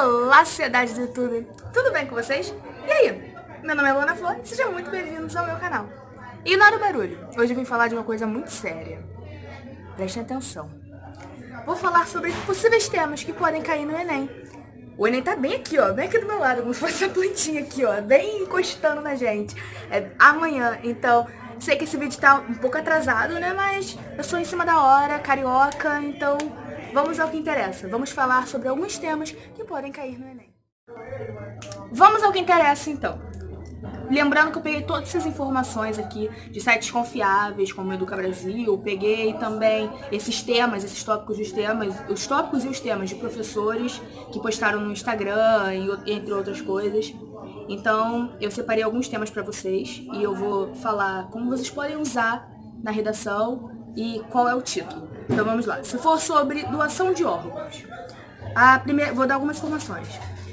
Olá, sociedade do YouTube! Tudo bem com vocês? E aí? Meu nome é Luana Flor e sejam muito bem-vindos ao meu canal. Ignora o barulho, hoje eu vim falar de uma coisa muito séria. Prestem atenção. Vou falar sobre possíveis temas que podem cair no Enem. O Enem tá bem aqui, ó, bem aqui do meu lado, como se fosse essa plantinha aqui, ó, bem encostando na gente. É amanhã, então sei que esse vídeo tá um pouco atrasado, né, mas eu sou em cima da hora, carioca, então vamos ao que interessa. Vamos falar sobre alguns temas que podem cair no Enem. Vamos ao que interessa, então. Lembrando que eu peguei todas essas informações aqui de sites confiáveis, como o Educa Brasil, peguei também esses temas, esses tópicos dos temas, os tópicos e os temas de professores que postaram no Instagram, entre outras coisas. Então, eu separei alguns temas para vocês e eu vou falar como vocês podem usar na redação e qual é o título. Então vamos lá. Se for sobre doação de órgãos, vou dar algumas informações.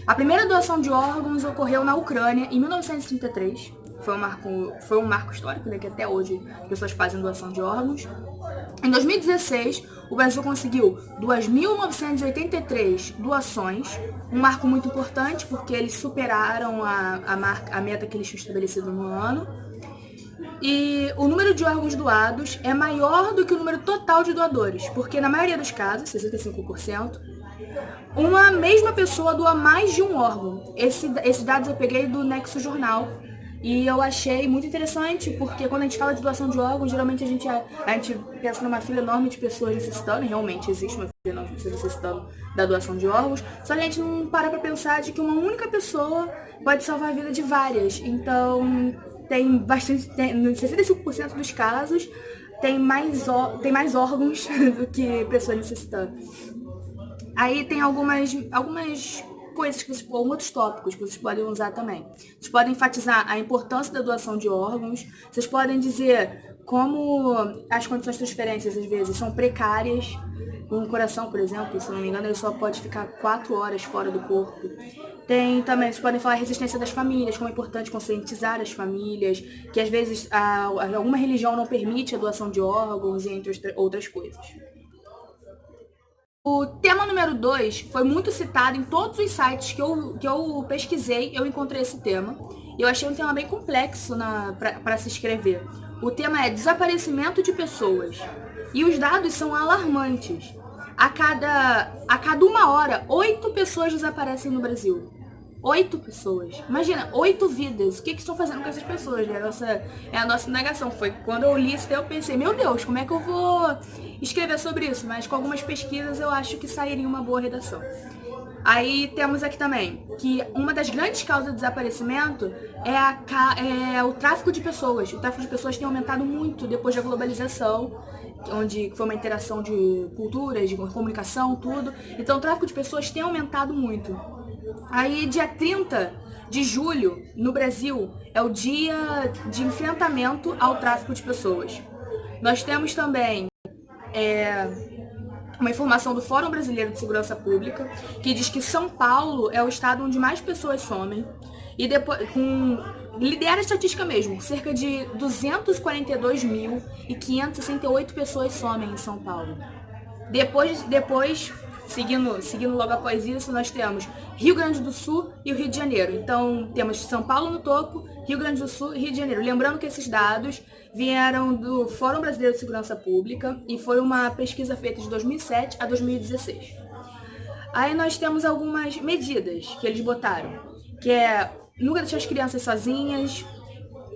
A primeira doação de órgãos ocorreu na Ucrânia em 1933. Foi um marco histórico, né, que até hoje as pessoas fazem doação de órgãos. Em 2016, o Brasil conseguiu 2.983 doações, um marco muito importante porque eles superaram a meta que eles tinham estabelecido no ano. E o número de órgãos doados é maior do que o número total de doadores, porque na maioria dos casos, 65%, uma mesma pessoa doa mais de um órgão. Esses dados eu peguei do Nexo Jornal e eu achei muito interessante, porque quando a gente fala de doação de órgãos, geralmente a gente pensa numa fila enorme de pessoas necessitando, e realmente existe uma fila enorme de pessoas necessitando da doação de órgãos, só que a gente não para pra pensar de que uma única pessoa pode salvar a vida de várias. Então, nos 65% dos casos, tem mais órgãos do que pessoas necessitando. Aí tem algumas coisas, outros tópicos que vocês podem usar também. Vocês podem enfatizar a importância da doação de órgãos, vocês podem dizer como as condições de transferências, às vezes, são precárias. Um coração, por exemplo, se não me engano, ele só pode ficar 4 horas fora do corpo. Tem também, vocês podem falar a resistência das famílias, como é importante conscientizar as famílias, que às vezes alguma religião não permite a doação de órgãos, e entre outras coisas. O tema número 2 foi muito citado em todos os sites que eu pesquisei, eu encontrei esse tema. E eu achei um tema bem complexo para se escrever. O tema é desaparecimento de pessoas. E os dados são alarmantes. A cada 1 hora, 8 pessoas desaparecem no Brasil. 8 pessoas. Imagina, 8 vidas. O que estão fazendo com essas pessoas? É a nossa indagação. Foi quando eu li isso, eu pensei, meu Deus, como é que eu vou escrever sobre isso? Mas com algumas pesquisas eu acho que sairia uma boa redação. Aí temos aqui também que uma das grandes causas do desaparecimento é o tráfico de pessoas. O tráfico de pessoas tem aumentado muito depois da globalização, onde foi uma interação de culturas, de comunicação, tudo. Então o tráfico de pessoas tem aumentado muito. Aí, dia 30 de julho, no Brasil, é o dia de enfrentamento ao tráfico de pessoas. Nós temos também uma informação do Fórum Brasileiro de Segurança Pública, que diz que São Paulo é o estado onde mais pessoas somem. E depois, lidera a estatística mesmo, cerca de 242.568 pessoas somem em São Paulo. Depois seguindo logo após isso, nós temos Rio Grande do Sul e o Rio de Janeiro. Então, temos São Paulo no topo, Rio Grande do Sul e Rio de Janeiro. Lembrando que esses dados vieram do Fórum Brasileiro de Segurança Pública e foi uma pesquisa feita de 2007 a 2016. Aí nós temos algumas medidas que eles botaram, que é nunca deixar as crianças sozinhas,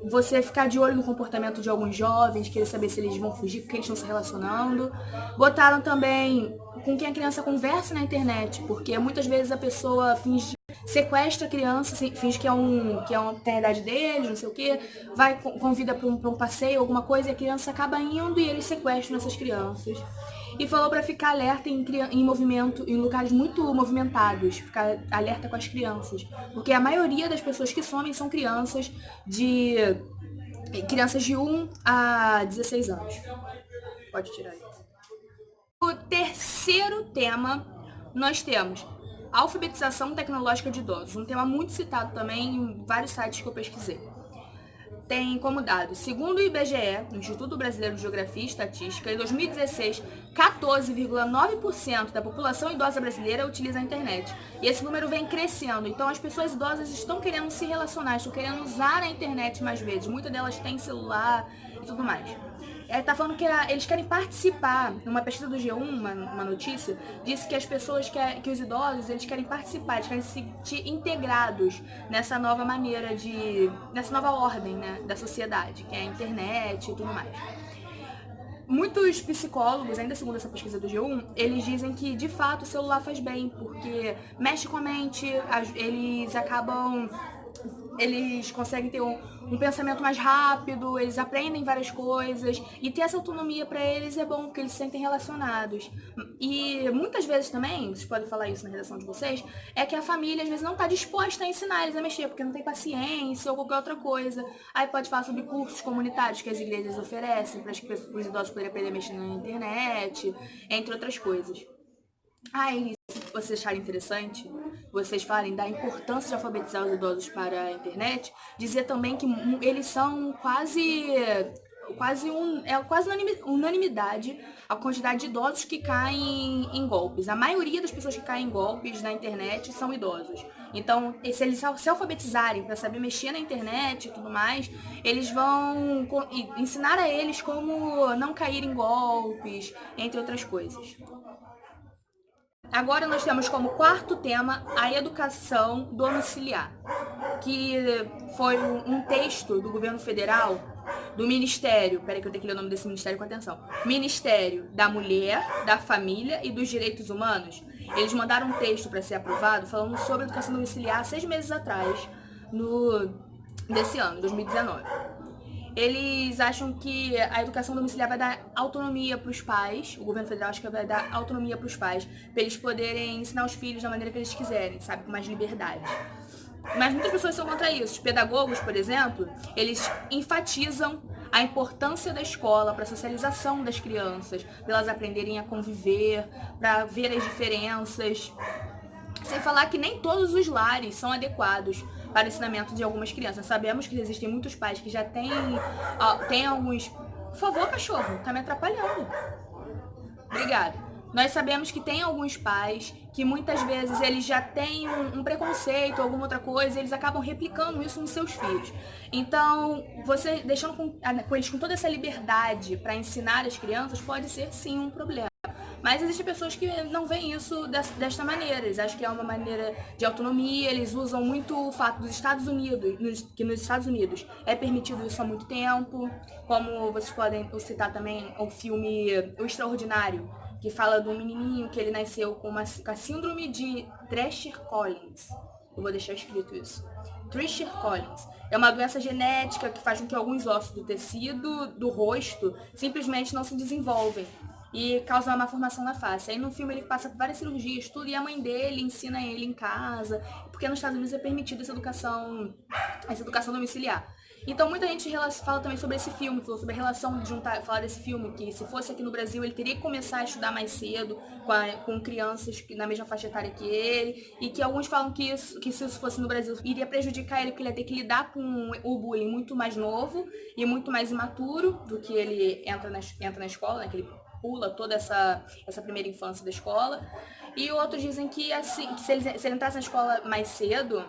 você ficar de olho no comportamento de alguns jovens, querer saber se eles vão fugir, porque eles estão se relacionando. Botaram também com quem a criança conversa na internet, porque muitas vezes a pessoa sequestra a criança, finge que tem a idade deles, não sei o quê, convida para um passeio, alguma coisa, e a criança acaba indo e eles sequestram essas crianças. E falou para ficar alerta em movimento, em lugares muito movimentados, ficar alerta com as crianças. Porque a maioria das pessoas que somem são crianças de 1 a 16 anos. Pode tirar aí. O terceiro tema, nós temos alfabetização tecnológica de idosos. Um tema muito citado também em vários sites que eu pesquisei. tem como dado, segundo o IBGE, o Instituto Brasileiro de Geografia e Estatística, em 2016, 14,9% da população idosa brasileira utiliza a internet. E esse número vem crescendo, então as pessoas idosas estão querendo se relacionar, estão querendo usar a internet mais vezes. Muitas delas têm celular e tudo mais. Tá falando que eles querem participar. Numa pesquisa do G1, uma notícia, disse que as pessoas, que os idosos, eles querem participar, eles querem se sentir integrados nessa nova maneira nessa nova ordem, né, da sociedade, que é a internet e tudo mais. Muitos psicólogos, ainda segundo essa pesquisa do G1, eles dizem que, de fato, o celular faz bem, porque mexe com a mente, eles conseguem ter um pensamento mais rápido, eles aprendem várias coisas, e ter essa autonomia para eles é bom, porque eles se sentem relacionados. E muitas vezes também, vocês podem falar isso na redação de vocês, é que a família às vezes não está disposta a ensinar eles a mexer, porque não tem paciência ou qualquer outra coisa. Aí pode falar sobre cursos comunitários que as igrejas oferecem para os idosos poderem aprender a mexer na internet, entre outras coisas. Aí, se vocês acharem interessante, vocês falem da importância de alfabetizar os idosos para a internet, dizer também que eles são quase unanimidade a quantidade de idosos que caem em golpes. A maioria das pessoas que caem em golpes na internet são idosos. Então, se eles se alfabetizarem para saber mexer na internet e tudo mais, eles vão ensinar a eles como não cair em golpes, entre outras coisas. Agora nós temos como quarto tema a educação domiciliar, que foi um texto do governo federal, do Ministério, peraí que eu tenho que ler o nome desse ministério com atenção, Ministério da Mulher, da Família e dos Direitos Humanos. Eles mandaram um texto para ser aprovado falando sobre educação domiciliar 6 meses atrás, desse ano, 2019. Eles acham que a educação domiciliar vai dar autonomia para os pais, o governo federal acha que vai dar autonomia para os pais, para eles poderem ensinar os filhos da maneira que eles quiserem, sabe, com mais liberdade. Mas muitas pessoas são contra isso. Os pedagogos, por exemplo, eles enfatizam a importância da escola para a socialização das crianças, para elas aprenderem a conviver, para ver as diferenças. Sem falar que nem todos os lares são adequados para o ensinamento de algumas crianças. Sabemos que existem muitos pais que já têm alguns... Por favor, cachorro, tá me atrapalhando. Obrigada. Nós sabemos que tem alguns pais que muitas vezes eles já têm um preconceito, alguma outra coisa, e eles acabam replicando isso nos seus filhos. Então, você deixando com eles com toda essa liberdade para ensinar as crianças pode ser sim um problema. Mas existem pessoas que não veem isso desta maneira, eles acham que é uma maneira de autonomia, eles usam muito o fato dos Estados Unidos, que nos Estados Unidos é permitido isso há muito tempo, como vocês podem citar também o filme O Extraordinário, que fala de um menininho que ele nasceu com a síndrome de Treacher-Collins. Eu vou deixar escrito isso. Treacher-Collins. É uma doença genética que faz com que alguns ossos do tecido do rosto simplesmente não se desenvolvem e causa uma malformação na face. Aí no filme ele passa por várias cirurgias, tudo, e a mãe dele ensina ele em casa, porque nos Estados Unidos é permitida essa educação domiciliar. Então muita gente fala também sobre esse filme, falou sobre a relação de falar desse filme, que se fosse aqui no Brasil ele teria que começar a estudar mais cedo com crianças na mesma faixa etária que ele, e que alguns falam que se isso fosse no Brasil iria prejudicar ele, porque ele ia ter que lidar com o bullying muito mais novo e muito mais imaturo do que ele entra na escola, né, que ele pula toda essa primeira infância da escola. E outros dizem que, assim, que se ele entrasse na escola mais cedo,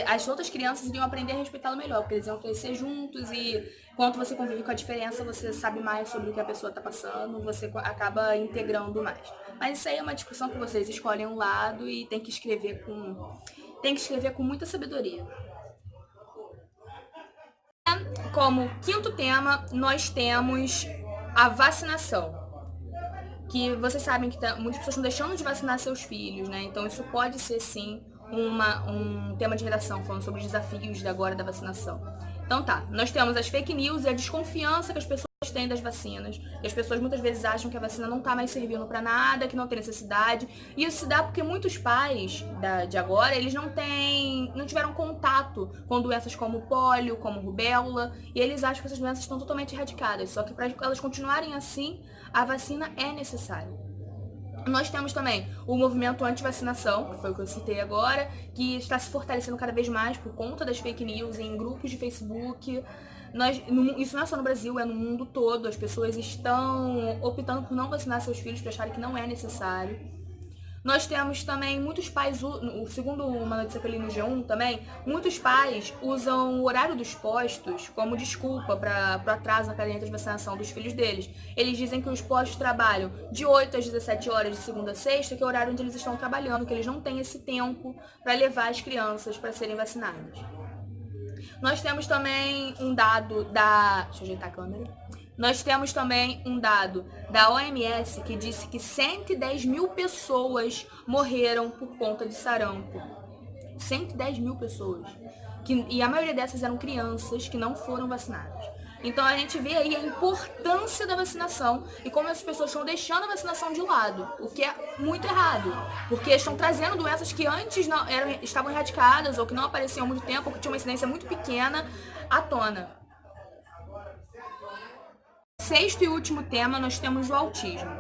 as outras crianças iriam aprender a respeitá-lo melhor, porque eles iam crescer juntos, e quando você convive com a diferença, você sabe mais sobre o que a pessoa está passando, você acaba integrando mais. Mas isso aí é uma discussão que vocês escolhem um lado e tem que escrever com muita sabedoria. Como quinto tema, nós temos a vacinação. Que vocês sabem que muitas pessoas estão deixando de vacinar seus filhos, né? Então isso pode ser sim um tema de redação, falando sobre os desafios agora da vacinação. Então tá, nós temos as fake news e a desconfiança que as pessoas têm das vacinas. E as pessoas muitas vezes acham que a vacina não tá mais servindo para nada, que não tem necessidade. E isso se dá porque muitos pais de agora, eles não tiveram contato com doenças como pólio, como rubéola, e eles acham que essas doenças estão totalmente erradicadas. Só que para elas continuarem assim, a vacina é necessária. Nós temos também o movimento anti-vacinação, que foi o que eu citei agora, que está se fortalecendo cada vez mais por conta das fake news em grupos de Facebook. Isso não é só no Brasil, é no mundo todo. As pessoas estão optando por não vacinar seus filhos, por acharem que não é necessário. Nós temos também muitos pais, segundo uma notícia que eu li no G1 também, muitos pais usam o horário dos postos como desculpa para o atraso na caderneta de vacinação dos filhos deles. Eles dizem que os postos trabalham de 8 às 17 horas de segunda a sexta, que é o horário onde eles estão trabalhando, que eles não têm esse tempo para levar as crianças para serem vacinadas. Nós temos também um dado da... Deixa eu ajeitar a câmera. Nós temos também um dado da OMS que disse que 110 mil pessoas morreram por conta de sarampo. 110 mil pessoas. E a maioria dessas eram crianças que não foram vacinadas. Então a gente vê aí a importância da vacinação e como as pessoas estão deixando a vacinação de lado, o que é muito errado, porque estão trazendo doenças que antes estavam erradicadas ou que não apareciam há muito tempo, ou que tinham uma incidência muito pequena, à tona. Sexto e último tema, nós temos o autismo.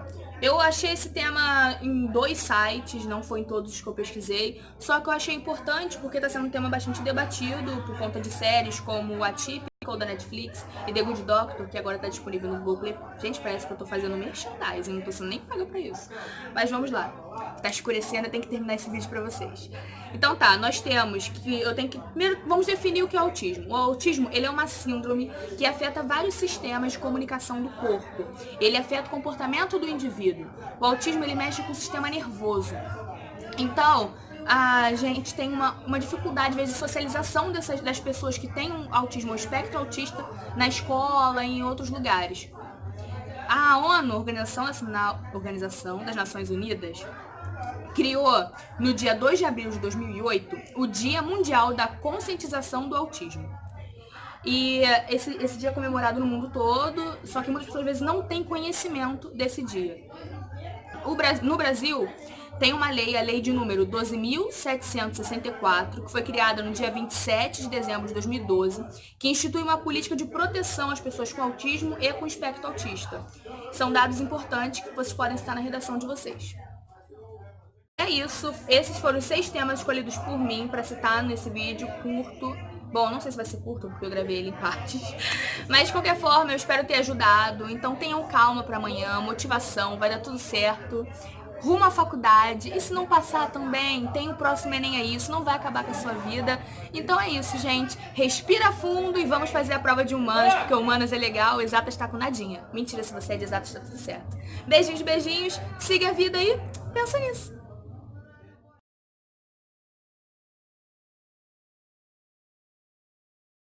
Eu achei esse tema em 2 sites, não foi em todos os que eu pesquisei, só que eu achei importante porque está sendo um tema bastante debatido por conta de séries como o Atypical da Netflix e The Good Doctor, que agora está disponível no Google Play. Gente, parece que eu tô fazendo merchandising, não tô sendo nem paga pra isso. Mas vamos lá. Tá escurecendo, eu tenho que terminar esse vídeo pra vocês. Então tá, nós temos que... Primeiro, vamos definir o que é o autismo. O autismo, ele é uma síndrome que afeta vários sistemas de comunicação do corpo. Ele afeta o comportamento do indivíduo. O autismo, ele mexe com o sistema nervoso. Então, a gente tem uma dificuldade, às vezes, de socialização das pessoas que têm um autismo ou espectro autista na escola e em outros lugares. A ONU, Organização das Nações Unidas, criou, no dia 2 de abril de 2008, o Dia Mundial da Conscientização do Autismo. E esse dia é comemorado no mundo todo, só que muitas pessoas, às vezes, não têm conhecimento desse dia. No Brasil, tem uma lei, a lei de número 12.764, que foi criada no dia 27 de dezembro de 2012, que institui uma política de proteção às pessoas com autismo e com espectro autista. São dados importantes que vocês podem citar na redação de vocês. É isso, esses foram os 6 temas escolhidos por mim para citar nesse vídeo curto. Bom, não sei se vai ser curto, porque eu gravei ele em partes. Mas, de qualquer forma, eu espero ter ajudado. Então, tenham calma para amanhã, motivação, vai dar tudo certo. Rumo à faculdade, e se não passar também, tem o próximo Enem aí, isso não vai acabar com a sua vida. Então é isso, gente. Respira fundo e vamos fazer a prova de humanas, porque humanas é legal, exatas tá com nadinha. Mentira, se você é de exatas tá tudo certo. Beijinhos, beijinhos, siga a vida aí, pensa nisso.